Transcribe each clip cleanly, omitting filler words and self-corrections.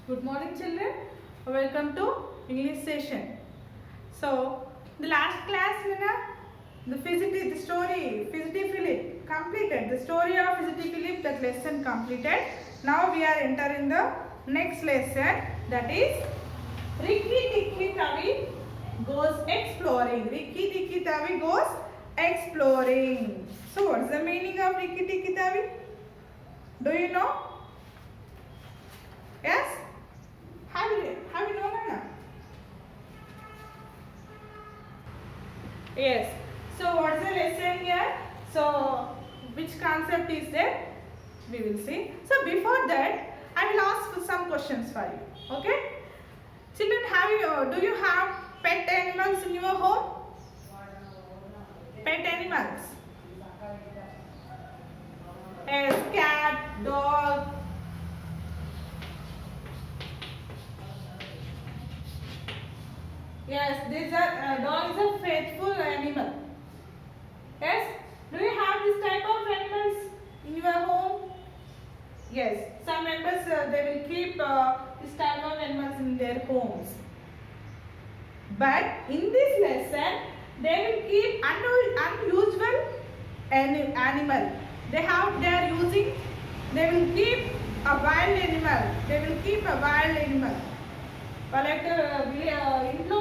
Good morning, children. Welcome to English session. So, the last class, the story, Fidgety Philip completed. The story of Fidgety Philip, that lesson completed. Now we are entering the next lesson, that is Rikki Tikki Tavi goes exploring. Rikki Tikki Tavi goes exploring. So, what is the meaning of Rikki Tikki Tavi? Do you know? Yes? Have you known, Anna? Yes. So what's the lesson here? So which concept is there? We will see. So before that, I will ask some questions for you. Okay? Children, do you have pet animals in your home? Pet animals? Yes, cat, dog. Yes, dog is a faithful animal. Yes, do you have this type of animals in your home? Yes, some members they will keep this type of animals in their homes. But in this lesson, they will keep unusual animal. They will keep a wild animal. They will keep a wild animal. వాళ్ళకి ఇంట్లో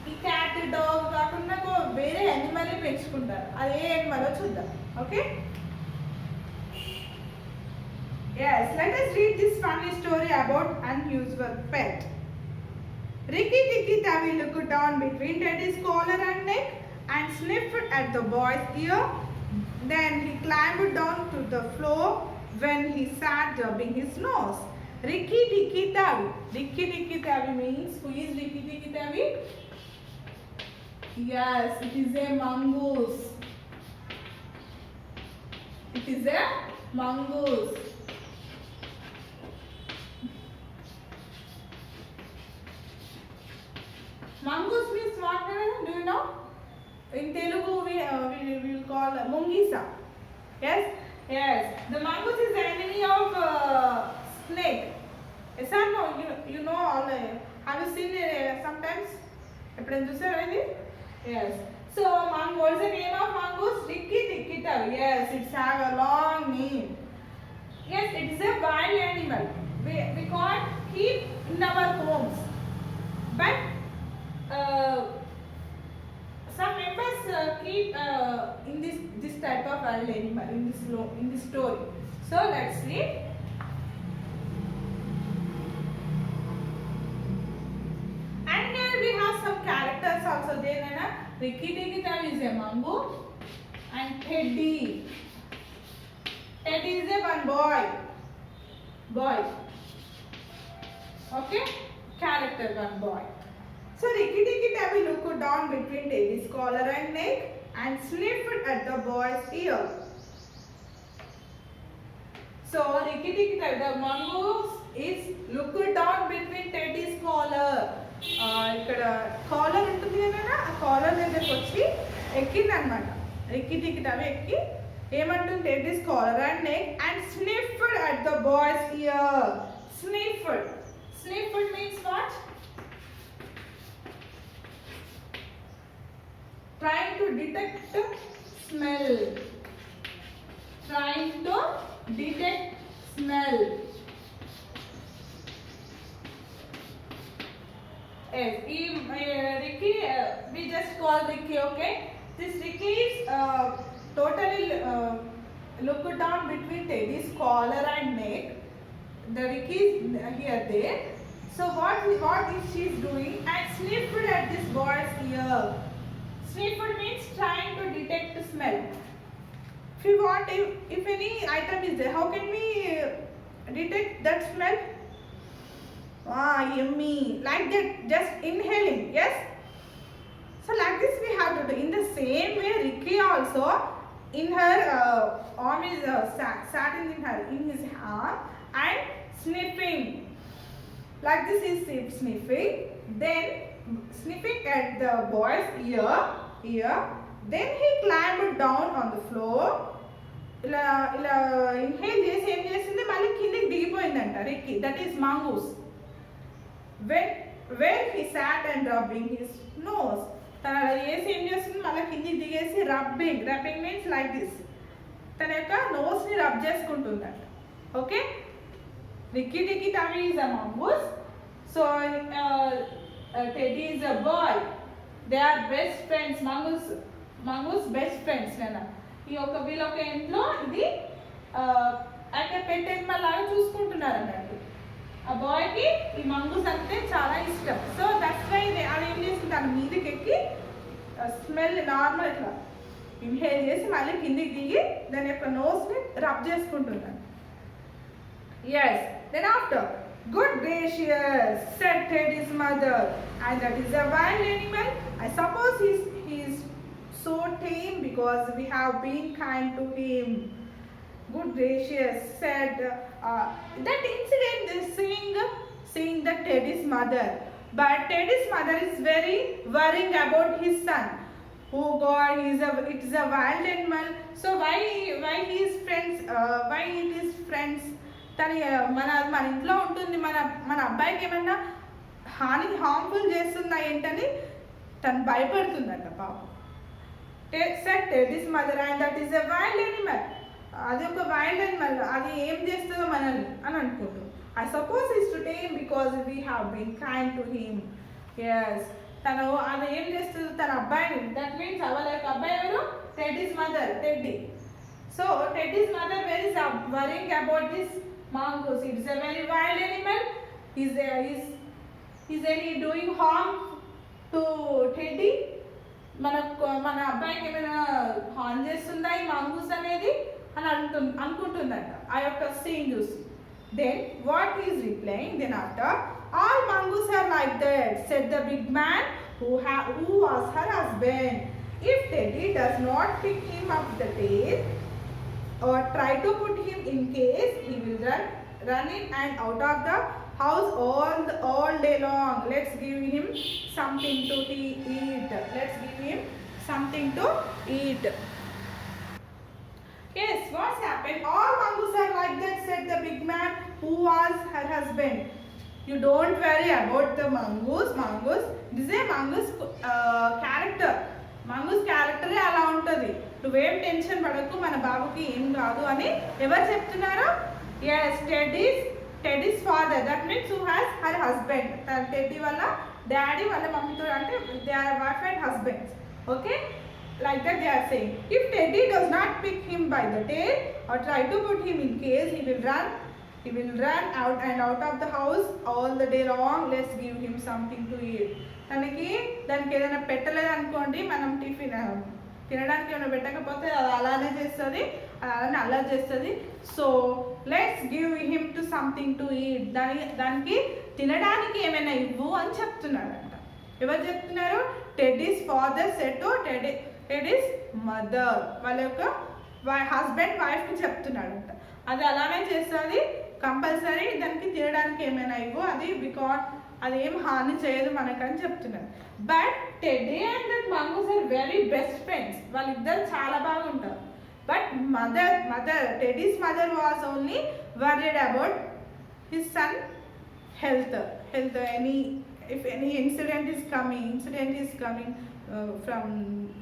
ఈ cat dog కాకుండా వేరే animal పెంచుకుంటారు. అది ఏ animal చూద్దాం. Okay, yes, let us read this funny story about unusual pet. Rikki Tikki Tavi looked down between Teddy's collar and neck and sniffed at the boy's ear. Then he climbed down to the floor when he sat rubbing his nose. Rikki Tikki Tavi. Rikki Tikki Tavi means, who is Rikki Tikki Tavi? Yes, it is a mongoose. It is a mongoose. Mongoose means what? Do you know? In Telugu we will call Mungisa. Yes, yes. The mongoose is the enemy of snake. Yes or no? You know all. Have you seen sometimes? Yes. So, what is the name of mongoose? Rikki Tikki Tavi. Yes, it has a long name. Yes, it is a wild animal. We can't keep in our homes. But some members keep in this type of wild animal in this story. So let's read. And here we have some characters also there. Rikki Tikki Tavi is a mongoose and Teddy. Teddy is a one boy. Okay, character one boy. So Rikki Tikki Tavi looked down between Teddy's collar and neck and sniffed at the boy's ear. So Rikki Tikki Tavi, the mongoose is looked down between Teddy's collar. ఇక్కడ caller ఉంటుంది కదా, ఆ caller దగ్గరకు వచ్చి ఎక్కింది అనమాట. Ricky టిక్కీ Tavi ఎక్కి ఏమంటుంది, Teddy's collar and neck and sniffed at the boy's ear. Sniffed means what? Trying to detect smell. Yes, Rikki, we just call Rikki, okay? This Rikki is totally looked down between Teddy's collar and neck. The Rikki is here there. So what is she doing? And sniffed at this boy's ear. Sniffed means trying to detect the smell. If any item is there, how can we detect that smell? Yummy. Like that, just inhaling. Yes. So like this we have to do. In the same way, Rikki also in her arm is sat in his arm and sniffing. Like this is sniffing. Then sniffing at the boy's ear. Then he climbed down on the floor. ఇలా inhale చేసి ఏం చేసింది, మళ్ళీ కిందకి దిగిపోయిందంట Rikki. That is mongoose. when where he sat and rubbing his nose. తన వేసి ఏం చేస్తుంది, మళ్ళీ కిందికి దిగేసి రబ్బింగ్ మీన్స్ లైక్ దిస్, తన యొక్క నోస్ని రబ్ చేసుకుంటుందంట. Okay, Rikki Tikki Tavi is a mongoose. So Teddy is a boy. They are best friends. Mongoose best friends. నేను ఈ యొక్క వీళ్ళొక ఇంట్లో ఇది అంటే పెట్ ఎనిమల్ లాగా చూసుకుంటున్నారు అన్నట్టు. ఆ బాయ్కి ఈ మంగూస్ అంటే చాలా ఇష్టం. సో దట్స్ వై అది ఏం చేసింది, దాని మీదకి ఎక్కి స్మెల్ నార్మల్ ఇట్లా ఇన్హేల్ చేసి మళ్ళీ కిందికి దిగి దాని యొక్క నోస్ని రబ్ చేసుకుంటున్నాను. Yes, then after, good gracious, said Teddy's mother, and that is a wild animal. I suppose he's so tame because we have been kind to him. Good gracious, said that incident is seeing the Teddy's mother. But Teddy's mother is very worrying about his son. Oh God, it is a wild animal. So why his friends? Why it is friends? తను మన ఇంట్లో ఉంటుంది, మన అబ్బాయికి ఏమన్నా harmful చేస్తుందా ఏంటని తను భయపడుతుందంట పాపం. said Teddy's mother, and that is a wild animal. అది ఒక వైల్డ్ అనిమల్, అది ఏం చేస్తుందో మనల్ని అని అనుకుంటుంది. I suppose it's to tame because we have been kind to him. Yes, తను అది ఏం చేస్తుంది తన అబ్బాయిని. దట్ మీన్స్ వాళ్ళ యొక్క అబ్బాయి ఎవరు, Teddy's mother, Teddy. So Teddy's mother is worrying about this mongoose. It's a very wild animal. Is any doing harm to Teddy? మన అబ్బాయికి ఏమైనా హార్మ్ చేస్తుందా ఈ మంగూస్ అనేది అని అనుకుంటుందంట ఆ యొక్క సీన్ చూసి. Then what is replying, then after, all mongoose are like that, said the big man who was her husband. If Teddy does not pick him up the tail or try to put him in case, he will run in and out of the house all day long. Let's give him something to eat. Let's give him something to eat. Yes, what's happened? All mongoose are like that, said the big man who was her husband. You don't worry about the mongoose. This is a mongoose character. Mongoose క్యారెక్టరే అలా ఉంటుంది. నువ్వేం tension పడకు, మన బాబుకి ఏం కాదు అని ఎవరు చెప్తున్నారు? Yes, Teddy's father. That means who has her husband. Teddy వాళ్ళ డాడీ వాళ్ళ మమ్మీతో అంటే they are wife and husbands. Okay, like that they are saying. If Teddy does not pick him by the tail or try to put him in case, he will run out and out of the house all the day long. Let's give him something to eat. దానికి ఏదైనా పెట్టలేదు అనుకోండి, మనం tiffin తినడానికి ఏమైనా పెట్టకపోతే అది అలానే చేస్తుంది, అలానే అలా చేస్తుంది. So let's give him to something to eat. దానికి తినడానికి ఏమైనా ఇవ్వు అని చెప్తున్నాడంట. ఎవరు చెప్తున్నారు? Teddies father said to teddies mother. వాళ్ళ యొక్క హస్బెండ్ వైఫ్కి చెప్తున్నాడంట. అది అలానే చేస్తుంది, కంపల్సరీ దానికి తినడానికి ఏమైనా ఇవ్వు, అది బికాజ్ అది ఏం హాని చేయదు మనకని చెప్తున్నారు. But Teddy and that mongoose are very best friends. వాళ్ళిద్దరు చాలా బాగుంటారు. But Teddy's mother was only worried about his son health. If any incident is coming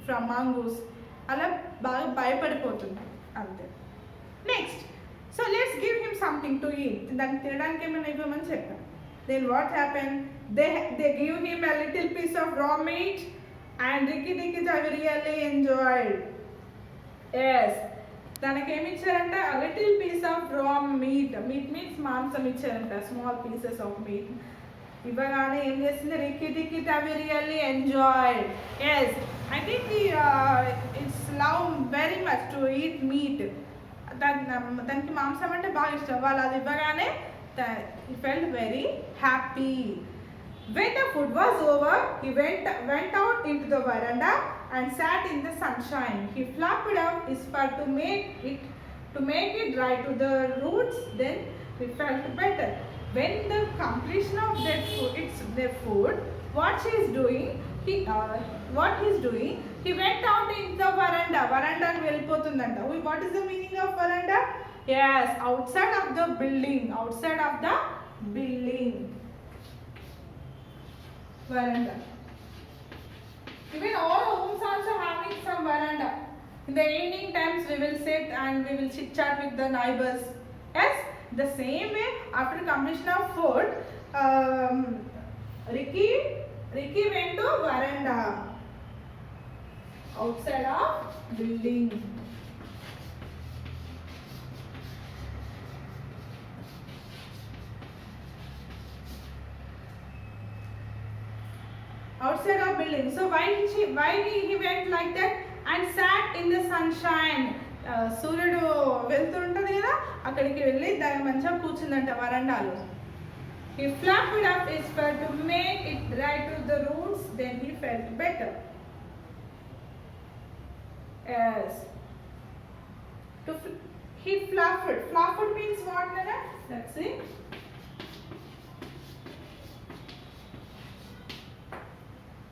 from mongoose, అలా బాగా భయపడిపోతుంది అంతే. Next, so let's give him something to eat. దానికి తినడానికి ఏమైనా ఇవ్వమని చెప్పాను. Then what happened? They give him a little piece of raw meat, and Ricky really enjoyed. Yes, దానికి ఏమి ఇచ్చారంట? A little piece of raw meat. Meat means మాంసం ఇచ్చారంట, small pieces of meat. ఇవ్వగానే ఏం చేసింది? Ricky really enjoyed. Yes, I think it's love very much to eat meat. దానికి మాంసం అంటే బాగా ఇష్టం. వాళ్ళు అది ఇవ్వగానే he felt very happy. When the food was over, he went out into the veranda and sat in the sunshine. He flapped up his fur to make it dry to the roots. Then he felt better. When the completion of their food, what he's doing, he went out in the veranda. Veranda అని వెళ్ళిపోతుందంట. What is the meaning of veranda? Yes, outside of the building. veranda. Even all homes also having some veranda. In the evening times we will sit and we will chit chat with the neighbors. Yes, the same way after completion of food, Ricky went to veranda outside of building. Outside of building. So why he went like that and sat in the sunshine? సూర్యుడు వెళ్తుంటది కదా, అక్కడికి వెళ్ళి దాని మంచిగా కూర్చుందంట వరండాలో. He fluffed up his fur to make it dry to the roots, then he felt better. Yes. He fluffed. Fluffed means what, Nana? Let's see.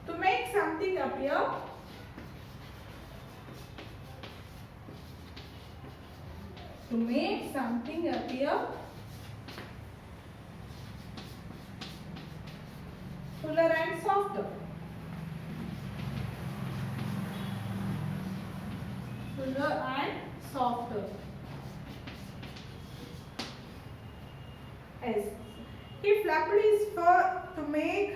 To make something appear. To make something appear fuller and softer. Fuller and softer. Yes. He flapped his fur to make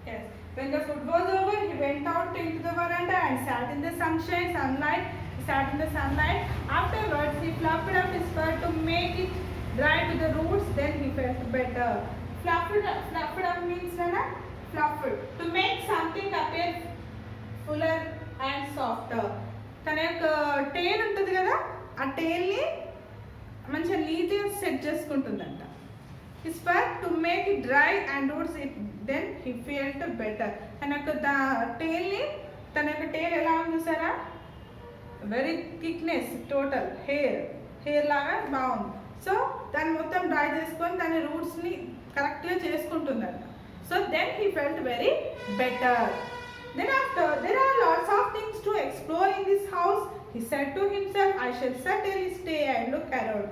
Yes. When the food was over, he went out into the veranda and sat in the sunlight. He sat in the sunlight. Afterwards, he fluffed up his fur to make it dry to the roots. Then he felt better. Fluffed up means Nana? Fluffed. To make something appear fuller and softer. తన యొక్క టేల్ ఉంటుంది కదా, ఆ టేల్ని మంచిగా నీట్గా set చేసుకుంటుందంట. His fur to make it dry and roots it, then he felt better. తన యొక్క టేల్ ఎలా ఉంది చూసారా, వెరీ థిక్నెస్, టోటల్ హెయిర్ లాగా బాగుంది. సో దాన్ని మొత్తం డ్రై చేసుకొని దాని రూట్స్ని కరెక్ట్గా చేసుకుంటుందంట. So then he felt very better. Then after, there are lots of things to explore in this house. He said to himself, I shall certainly stay and look around.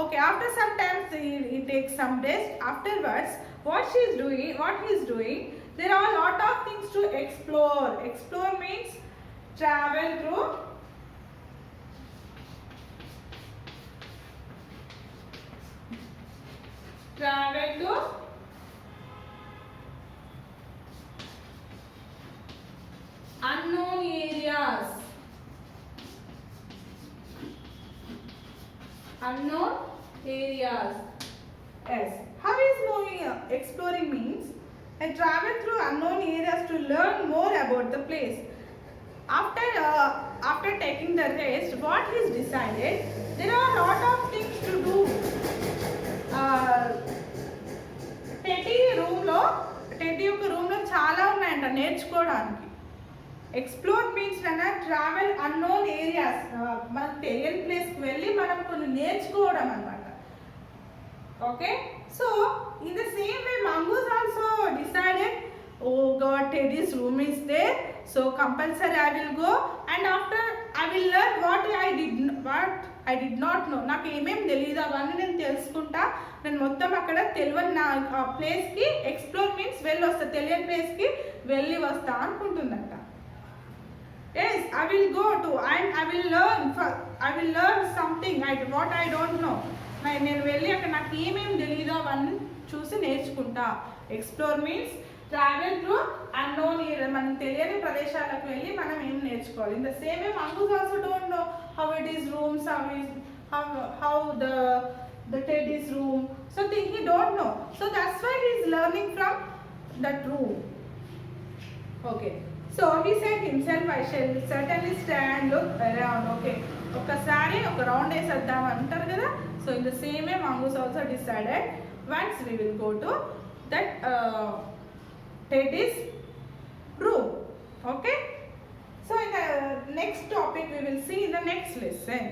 Okay, after some time he takes some rest. Afterwards, what he is doing, there are a lot of things to explore. Explore means travel through. Travel to unknown areas. Unknown areas. Yes. How is exploring means? I travel through unknown areas to learn more about the place. After taking the rest, what is decided? There are a lot of things to do. Teddy యొక్క రూమ్లో చాలా ఉన్నాయంట నేర్చుకోవడానికి. Explore means travel unknown areas, మనకు తెలియని ప్లేస్కి వెళ్ళి మనం కొన్ని నేర్చుకోవడం అనమాట. Okay, so in the same way mongoose also decided, oh God, Teddy's room is there, so compulsory I will go and after I will learn what I did not know. నాకు ఏమేమి తెలియదు అవన్నీ నేను తెలుసుకుంటా. నేను మొత్తం అక్కడ తెలియని నా ప్లేస్కి ఎక్స్ప్లోర్ మీన్స్ వెళ్ళి వస్తా, తెలియని ప్లేస్కి వెళ్ళి వస్తా అనుకుంటుందంట. Yes, I will go to and I will learn something what I don't know. నేను వెళ్ళి అక్కడ నాకు ఏమేమి తెలియదు అవన్నీ చూసి నేర్చుకుంటా. Explore means travel through unknown area, మనం తెలియని ప్రదేశాలకు వెళ్ళి మనం ఏం నేర్చుకోవాలి. In the same way mongoose also don't know how it is rooms, how the teddy's room, so he don't know, so that's why he is learning from that room. Okay, so he said himself, I shall certainly stand, look around. Okay, ఒకసారి ఒక round వేసేద్దాం అంటారు కదా. So in the same way mongoose also decided, once we will go to that teddy's room. Okay, so in the next topic we will see in the next lesson.